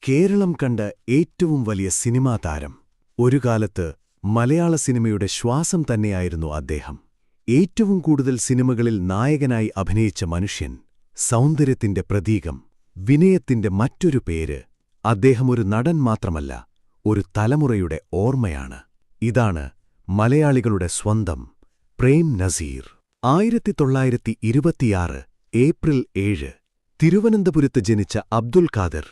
കേരളം കണ്ട ഏറ്റവും വലിയ സിനിമാ താരം. ഒരു കാലത്ത് മലയാള സിനിമയുടെ ശ്വാസം തന്നെയായിരുന്നു അദ്ദേഹം. ഏറ്റവും കൂടുതൽ സിനിമകളിൽ നായകനായി അഭിനയിച്ച മനുഷ്യൻ, സൗന്ദര്യത്തിന്റെ പ്രതീകം, വിനയത്തിന്റെ മറ്റൊരു പേര്. അദ്ദേഹം ഒരു നടൻ മാത്രമല്ല, ഒരു തലമുറയുടെ ഓർമ്മയാണ്. ഇതാണ് മലയാളികളുടെ സ്വന്തം പ്രേം നസീർ. 1926 ഏപ്രിൽ 7 തിരുവനന്തപുരത്ത് ജനിച്ച അബ്ദുൽ ഖാദർ.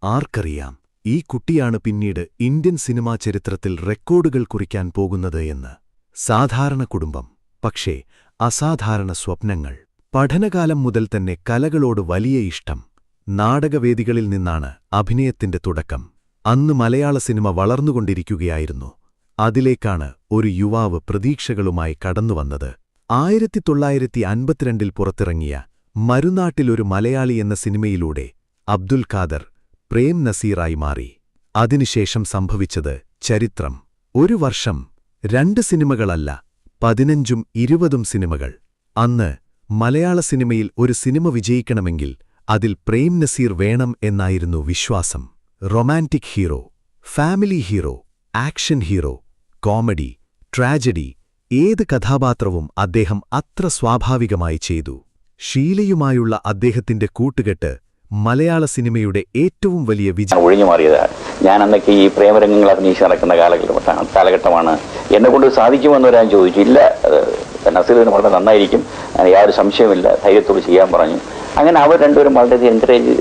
ആർക്കറിയാം, ഈ കുട്ടിയാണ് പിന്നീട് ഇന്ത്യൻ സിനിമാ ചരിത്രത്തിൽ റെക്കോർഡുകൾ കുറിക്കാൻ പോകുന്നത് എന്ന്. സാധാരണ കുടുംബം, പക്ഷേ അസാധാരണ സ്വപ്നങ്ങൾ. പഠനകാലം മുതൽ തന്നെ കലകളോട് വലിയ ഇഷ്ടം. നാടകവേദികളിൽ നിന്നാണ് അഭിനയത്തിന്റെ തുടക്കം. അന്ന് മലയാള സിനിമ വളർന്നുകൊണ്ടിരിക്കുകയായിരുന്നു. അതിലേക്കാണ് ഒരു യുവാവ് പ്രതീക്ഷകളുമായി കടന്നുവന്നത്. 1952 പുറത്തിറങ്ങിയ മരുനാട്ടിലൊരു മലയാളി എന്ന സിനിമയിലൂടെ അബ്ദുൽ ഖാദർ പ്രേം നസീറായി മാറി. അതിനുശേഷം സംഭവിച്ചത് ചരിത്രം. ഒരു വർഷം 2 സിനിമകളല്ല, 15ഉം 20ഉം സിനിമകൾ. അന്ന് മലയാള സിനിമയിൽ ഒരു സിനിമ വിജയിക്കണമെങ്കിൽ അതിൽ പ്രേം നസീർ വേണം എന്നായിരുന്നു വിശ്വാസം. Romantic hero, family hero, action hero, comedy, tragedy, ഏത് കഥാപാത്രവും അദ്ദേഹം അത്ര സ്വാഭാവികമായി ചെയ്തു. ഷീലയുമായുള്ള അദ്ദേഹത്തിന്റെ കൂട്ടുകെട്ട് മലയാള സിനിമയുടെ ഏറ്റവും വലിയ വിജയം. ഒഴിഞ്ഞുമാറിയതാണ്. ഞാൻ അന്നൊക്കെ ഈ പ്രേമരംഗങ്ങൾ അഭിനയിച്ച് നടക്കുന്ന കാലഘട്ടമാണ്. എന്നെക്കൊണ്ട് സാധിക്കുമെന്ന് ഞാൻ ചോദിച്ചു. ഇല്ല, നസീറിന് വളരെ നന്നായിരിക്കും, യാതൊരു സംശയമില്ല, ധൈര്യത്തോട് ചെയ്യാൻ പറഞ്ഞു. അങ്ങനെ അവർ രണ്ടുപേരും വളരെയധികം എൻകറേജ്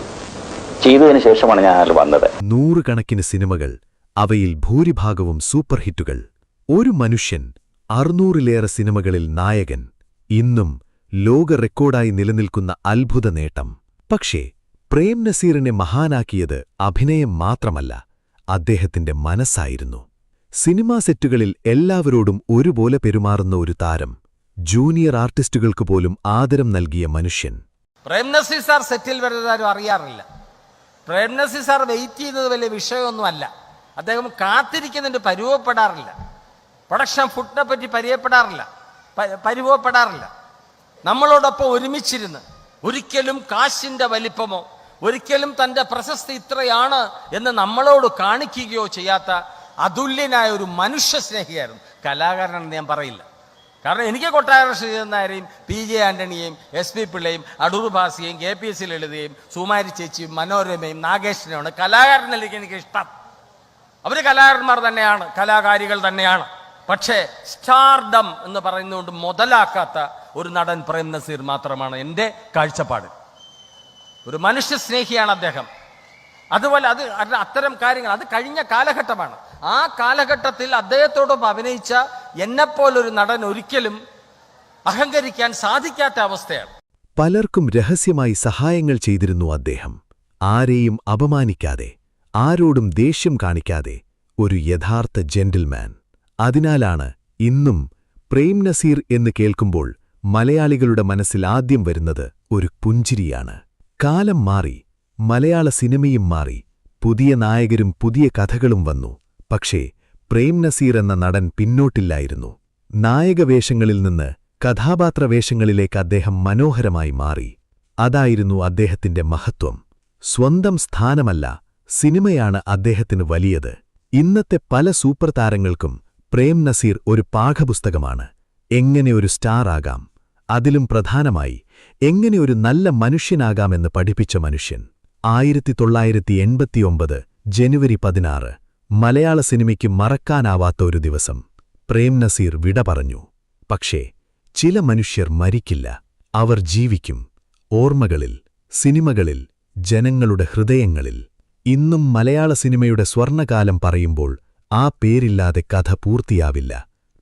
ചെയ്തതിനു ശേഷമാണ് ഞാൻ അതിൽ വന്നത്. 100 കണക്കിന് സിനിമകൾ, അവയിൽ ഭൂരിഭാഗവും സൂപ്പർ ഹിറ്റുകൾ. ഒരു മനുഷ്യൻ, 600ലേറെ സിനിമകളിൽ നായകൻ. ഇന്നും ലോക റെക്കോർഡായി നിലനിൽക്കുന്ന അത്ഭുത നേട്ടം. പക്ഷേ പ്രേം നസീറിനെ മഹാനാക്കിയത് അഭിനയം മാത്രമല്ല, അദ്ദേഹത്തിന്റെ മനസ്സായിരുന്നു. സിനിമാ സെറ്റുകളിൽ എല്ലാവരോടും ഒരുപോലെ പെരുമാറുന്ന ഒരു താരം, ജൂനിയർ ആർട്ടിസ്റ്റുകൾക്ക് പോലും ആദരം നൽകിയ മനുഷ്യൻ. പ്രേം നസീർ സാർ സെറ്റിൽ വരുന്നതാരും അറിയാറില്ല. പ്രേം നസീർ സാർ വെയിറ്റ് ചെയ്യുന്നത് വലിയ വിഷയമൊന്നുമല്ല. അദ്ദേഹം കാത്തിരിക്കുന്നതിന് പരുവപ്പെടാറില്ല. പ്രൊഡക്ഷൻ ഫുഡിനെ പറ്റി പരുവപ്പെടാറില്ല. നമ്മളോടൊപ്പം ഒരുമിച്ചിരുന്ന് ഒരിക്കലും കാശിന്റെ വലിപ്പമോ ഒരിക്കലും തൻ്റെ പ്രശസ്തി ഇത്രയാണ് എന്ന് നമ്മളോട് കാണിക്കുകയോ ചെയ്യാത്ത അതുല്യനായ ഒരു മനുഷ്യ സ്നേഹിയായിരുന്നു. കലാകാരനെന്ന് ഞാൻ പറയില്ല. കാരണം എനിക്ക് കൊട്ടാര ശ്രീധരനാരെയും PJ ആന്റണിയെയും SP പിള്ളയും അടൂർ ഭാസിയെയും KPS ലളിതയും സുമാരി ചേച്ചിയും മനോരമയും നാഗേഷിനെയാണ് കലാകാരനിലേക്ക് എനിക്ക് ഇഷ്ടം. അവർ കലാകാരന്മാർ തന്നെയാണ്, കലാകാരികൾ തന്നെയാണ്. പക്ഷേ സ്റ്റാർഡം എന്ന് പറയുന്നതുകൊണ്ട് മുതലാക്കാത്ത ഒരു നടൻ പ്രേം നസീർ മാത്രമാണ് എൻ്റെ കാഴ്ചപ്പാട്. ഒരു മനുഷ്യ സ്നേഹിയാണ് അദ്ദേഹം. അതുപോലെ അത്തരം കാര്യങ്ങൾ അത് കഴിഞ്ഞ കാലഘട്ടമാണ്. ആ കാലഘട്ടത്തിൽ അദ്ദേഹത്തോടൊപ്പം അഭിനയിച്ച എന്നെപ്പോലൊരു നടൻ ഒരിക്കലും അഹങ്കരിക്കാൻ സാധിക്കാത്ത അവസ്ഥയാണ്. പലർക്കും രഹസ്യമായി സഹായങ്ങൾ ചെയ്തിരുന്നു അദ്ദേഹം. ആരെയും അപമാനിക്കാതെ, ആരോടും ദേഷ്യം കാണിക്കാതെ, ഒരു യഥാർത്ഥ ജെന്റിൽമാൻ. അതിനാലാണ് ഇന്നും പ്രേം നസീർ എന്ന് കേൾക്കുമ്പോൾ മലയാളികളുടെ മനസ്സിൽ ആദ്യം വരുന്നത് ഒരു പുഞ്ചിരിയാണ്. കാലം മാറി, മലയാള സിനിമയും മാറി, പുതിയ നായകരും പുതിയ കഥകളും വന്നു. പക്ഷേ പ്രേം നസീർ എന്ന നടൻ പിന്നോട്ടില്ലായിരുന്നു. നായകവേഷങ്ങളിൽ നിന്ന് കഥാപാത്രവേഷങ്ങളിലേക്ക് അദ്ദേഹം മനോഹരമായി മാറി. അതായിരുന്നു അദ്ദേഹത്തിന്റെ മഹത്വം. സ്വന്തം സ്ഥാനമല്ല, സിനിമയാണ് അദ്ദേഹത്തിന് വലിയത്. ഇന്നത്തെ പല സൂപ്പർ താരങ്ങൾക്കും പ്രേം നസീർ ഒരു പാഠപുസ്തകമാണ്. എങ്ങനെ ഒരു സ്റ്റാർ ആകാം, അതിലും പ്രധാനമായി എങ്ങനെ ഒരു നല്ല മനുഷ്യനാകാമെന്ന് പഠിപ്പിച്ച മനുഷ്യൻ. 1989 ജനുവരി 16 മലയാള സിനിമയ്ക്ക് മറക്കാനാവാത്ത ഒരു ദിവസം. പ്രേം നസീർ വിട പറഞ്ഞു. പക്ഷേ ചില മനുഷ്യർ മരിക്കില്ല, അവർ ജീവിക്കും. ഓർമ്മകളിൽ, സിനിമകളിൽ, ജനങ്ങളുടെ ഹൃദയങ്ങളിൽ. ഇന്നും മലയാള സിനിമയുടെ സ്വർണ്ണകാലം പറയുമ്പോൾ ആ പേരില്ലാതെ കഥ പൂർത്തിയാവില്ല.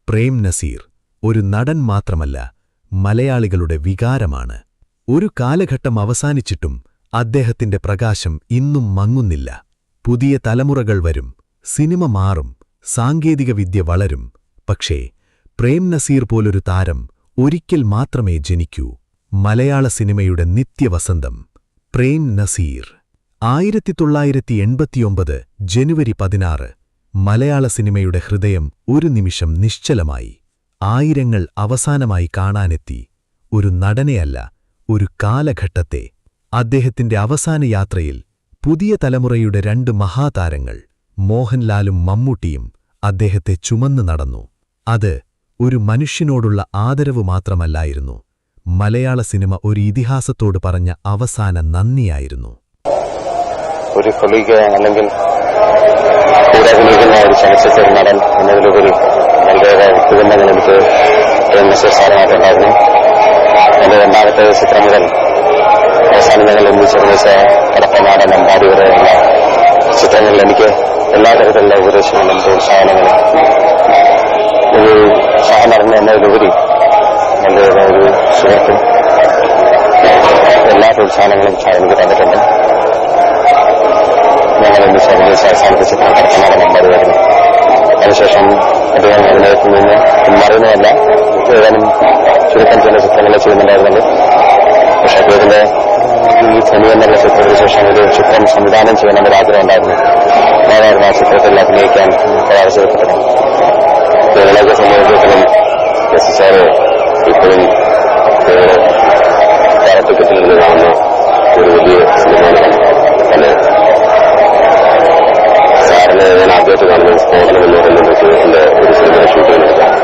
പ്രേം നസീർ ഒരു നടൻ മാത്രമല്ല, മലയാളികളുടെ വികാരമാണ്. ഒരു കാലഘട്ടം അവസാനിച്ചിട്ടും അദ്ദേഹത്തിന്റെ പ്രകാശം ഇന്നും മങ്ങുന്നില്ല. പുതിയ തലമുറകൾ വരും, സിനിമ മാറും, സാങ്കേതികവിദ്യ വളരും. പക്ഷേ പ്രേം നസീർ പോലൊരു താരം ഒരിക്കൽ മാത്രമേ ജനിക്കൂ. മലയാള സിനിമയുടെ നിത്യവസന്തം പ്രേം നസീർ. 1989 ജനുവരി 16 മലയാള സിനിമയുടെ ഹൃദയം ഒരു നിമിഷം നിശ്ചലമായി. ആയിരങ്ങൾ അവസാനമായി കാണാനെത്തി. ഒരു നടനെയല്ല, ഒരു കാലഘട്ടത്തെ. അദ്ദേഹത്തിന്റെ അവസാന യാത്രയിൽ പുതിയ തലമുറയുടെ 2 മഹാതാരങ്ങൾ മോഹൻലാലും മമ്മൂട്ടിയും അദ്ദേഹത്തെ ചുമന്നു നടന്നു. അത് ഒരു മനുഷ്യനോടുള്ള ആദരവ് മാത്രമല്ലായിരുന്നു, മലയാള സിനിമ ഒരു ഇതിഹാസത്തോട് പറഞ്ഞ അവസാന നന്ദിയായിരുന്നു. ഒരു കൊളീഗ് അല്ലെങ്കിൽ കൂടെ അഭിനയിക്കുന്ന ഒരു ചലച്ചിത്ര നടൻ എന്നതിലുപരി വളരെയേറെ വ്യക്തിബന്ധങ്ങൾ എനിക്ക് നസീർ സാറുമായിട്ടുണ്ടായിരുന്നു. എന്റെ രണ്ടാമത്തെ ചിത്രം മുതൽ അവസാനം ഞങ്ങൾ ഒന്നിച്ച് നിർമ്മിച്ച കടപ്പനാടൻ അമ്പാടി വരെയുള്ള ചിത്രങ്ങളിൽ എനിക്ക് എല്ലാ തരത്തിലുള്ള ഉപദേശങ്ങളും പ്രോത്സാഹനങ്ങളും ഒരു സഹനടൻ എന്നതിലുപരി വളരെയേറെ ഒരു സുഹൃത്തും എല്ലാ പ്രോത്സാഹനങ്ങളും എനിക്ക് തന്നിട്ടുണ്ട്. ഞങ്ങൾ ഒന്നിച്ച് നിർമ്മിച്ച അവസാനത്തെ ചിത്രം കടപ്പനാടൻ അമ്പാടി വരുന്നു. അതിനുശേഷം അദ്ദേഹം അഭിനയത്തിൽ നിന്ന് മറിയുന്നതല്ല, ഏതാനും ചുരുക്കം ചില ചിത്രങ്ങളെ ചെയ്യുന്നുണ്ടായിരുന്നത്. പക്ഷെ അദ്ദേഹത്തിന്റെ ഈ ധനി എന്നുള്ള ചിത്രത്തിന് ശേഷം ഒരു ചിത്രം സംവിധാനം ചെയ്യണമെന്നൊരു ആഗ്രഹം ഉണ്ടായിരുന്നു. ഞാനായിരുന്നു ആ ചിത്രത്തിൽ അഭിനയിക്കാൻ അവസരപ്പെട്ടത്. കേരളത്തെ സംബന്ധിച്ചിടത്തോളം സാറ് ഇപ്പോഴും ടിക്കറ്റിൽ നിന്ന് കാണുന്ന ഒരു വലിയ സിനിമയാണ്. അല്ലെ, സാറിനെ ഞാൻ ആദ്യമായിട്ട് കാണുന്നത് സ്ഫോടനം എന്ന് പറയുന്നത് എന്റെ ഒരു സിനിമ ഷൂട്ട് ചെയ്യുന്നതാണ്.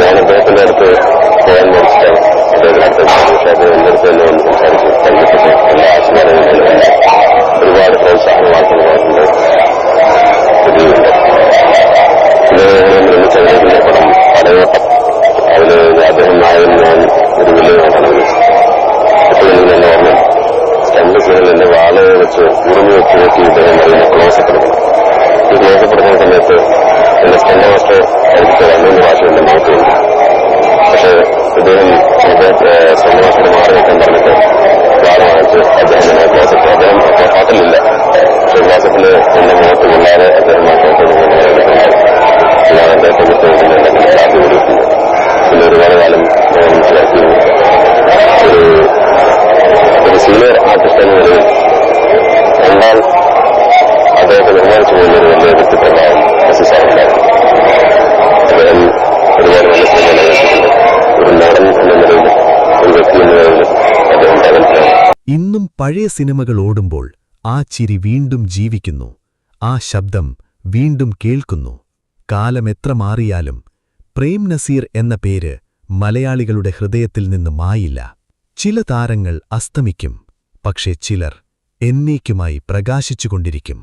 ഞാൻ അദ്ദേഹത്തിന്റെ അടുത്ത് പോകാൻ മേടിച്ചിട്ട് അദ്ദേഹത്തിനടുത്ത് പക്ഷേ അത് എന്റെ അടുത്ത് തന്നെ വന്ന് സംസാരിച്ചു. കണ്ടിട്ട് എല്ലാ ആശീർവാദങ്ങളും ഒരുപാട് പ്രോത്സാഹനമാക്കുന്നതായിട്ടുണ്ട്. പുതിയുണ്ട് നിർമ്മിച്ച അദ്ദേഹത്തിന്റെ പടം പടയോട്ടം, അതിന് അദ്ദേഹം നായകൻ ഞാൻ ഒരു വലിയ നാട്ടാണ് വിളിച്ചത്. എപ്പോഴും എന്റെ ഓർമ്മ സ്റ്റണ്ട് സീനിൽ എന്റെ വാള് വെച്ച് ഉറുമി വെച്ച് നോക്കി ഇദ്ദേഹം പറയുന്ന ക്ലോസപ്പ് എടുക്കണം. ഈ ക്ലോസപ്പ് എടുക്കുന്ന സമയത്ത് എന്റെ സ്റ്റണ്ട് മാസ്റ്റർ പഠിപ്പിച്ച 2 ഭാഷ എന്റെ നോക്കുന്നുണ്ട്. പക്ഷേ ഇദ്ദേഹം സ്റ്റണ്ട് മാസ്റ്റർ മാറി വെക്കാൻ പറഞ്ഞിട്ട് വാള് വാങ്ങിച്ച് അദ്ദേഹം ക്ലോസപ്പ്, അദ്ദേഹം ഹോട്ടലില്ല, പക്ഷേ ക്ലോസപ്പിൽ എന്റെ മുഖത്ത് കൊള്ളാതെ അദ്ദേഹം ഹോട്ടലിൽ ഞാൻ അദ്ദേഹത്തെ കുറിച്ച് സാധ്യത കൊടുക്കുന്നു. പിന്നെ ഒരുപാട് കാലം മനസ്സിലാക്കി ഒരു സീനിയർ ആർട്ടിസ്റ്റ് എന്ന നിലയിൽ എന്നാൽ അദ്ദേഹത്തെ നിർമ്മാണിച്ചു പോകുന്നൊരു വലിയ വ്യക്തിത്വമാകും നസീസാറുണ്ടായിരുന്നു. അദ്ദേഹം ഒരുപാട് നല്ല സിനിമ നിർമ്മിച്ചിട്ടുണ്ട്. ഒരു നടൻ എന്ന നിലയിൽ, ഒരു വ്യക്തി എന്ന നിലയിൽ അദ്ദേഹം തകർക്കുകയാണ്. ഇന്നും പഴയ സിനിമകൾ ഓടുമ്പോൾ ആ ചിരി വീണ്ടും ജീവിക്കുന്നു, ആ ശബ്ദം വീണ്ടും കേൾക്കുന്നു. കാലമെത്ര മാറിയാലും പ്രേം നസീർ എന്ന പേര് മലയാളികളുടെ ഹൃദയത്തിൽ നിന്ന് മായില്ല. ചില താരങ്ങൾ അസ്തമിക്കും, പക്ഷേ ചിലർ എന്നേക്കുമായി പ്രകാശിച്ചുകൊണ്ടിരിക്കും.